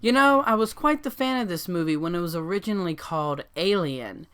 You know, I was quite the fan of this movie when it was originally called Alien.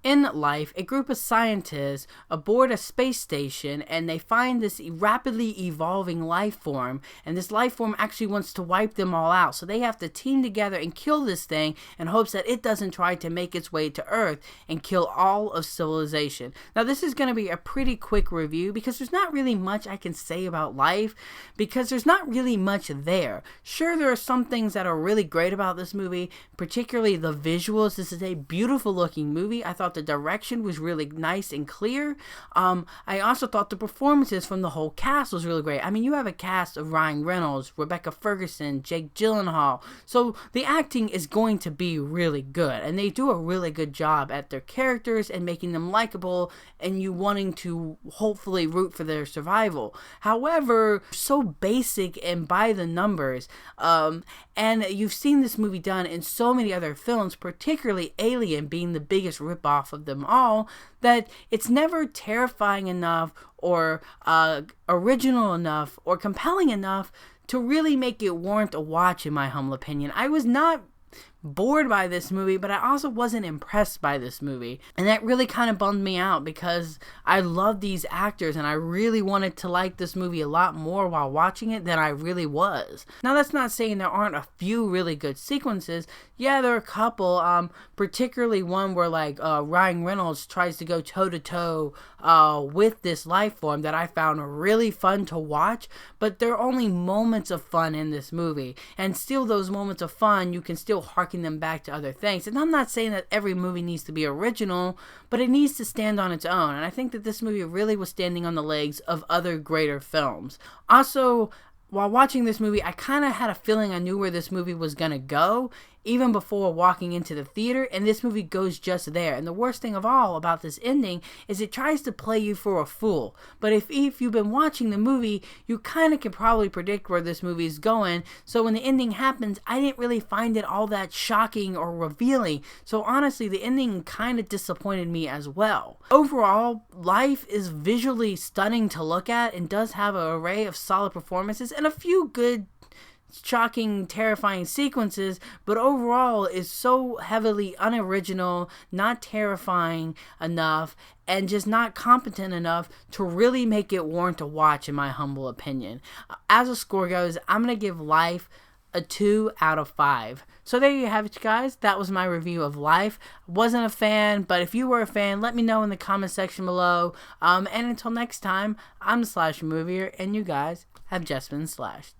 In life, a group of scientists aboard a space station, and they find this rapidly evolving life form, and this life form actually wants to wipe them all out. So they have to team together and kill this thing in hopes that it doesn't try to make its way to Earth and kill all of civilization. Now, this is going to be a pretty quick review because there's not really much I can say about life because there's not really much there. Sure, there are some things that are really great about this movie, particularly the visuals. This is a beautiful looking movie. I thought the direction was really nice and clear. I also thought the performances from the whole cast was really great. I mean, you have a cast of Ryan Reynolds, Rebecca Ferguson, Jake Gyllenhaal, so the acting is going to be really good, and they do a really good job at their characters and making them likable and you wanting to hopefully root for their survival. However, so basic and by the numbers, and you've seen this movie done in so many other films, particularly Alien being the biggest ripoff of them all, that it's never terrifying enough or original enough or compelling enough to really make it warrant a watch, in my humble opinion. I was not bored by this movie, but I also wasn't impressed by this movie, and that really kind of bummed me out because I love these actors and I really wanted to like this movie a lot more while watching it than I really was. Now, that's not saying there aren't a few really good sequences. Yeah, there are a couple, particularly one where Ryan Reynolds tries to go toe to toe with this life form that I found really fun to watch, but there are only moments of fun in this movie, and still those moments of fun, you can still harken them back to other things. And I'm not saying that every movie needs to be original, but it needs to stand on its own, and I think that this movie really was standing on the legs of other greater films. Also, while watching this movie, I kind of had a feeling I knew where this movie was gonna go, even before walking into the theater, and this movie goes just there. And the worst thing of all about this ending is it tries to play you for a fool. But if you've been watching the movie, you kind of can probably predict where this movie is going. So when the ending happens, I didn't really find it all that shocking or revealing. So honestly, the ending kind of disappointed me as well. Overall, Life is visually stunning to look at and does have an array of solid performances and a few good, shocking, terrifying sequences, but overall is so heavily unoriginal, not terrifying enough, and just not competent enough to really make it warrant a watch, in my humble opinion. As a score goes, I'm going to give Life a 2 out of 5. So there you have it, guys. That was my review of Life. Wasn't a fan, but if you were a fan, let me know in the comment section below. And until next time, I'm the Slasher Movier, and you guys have just been slashed.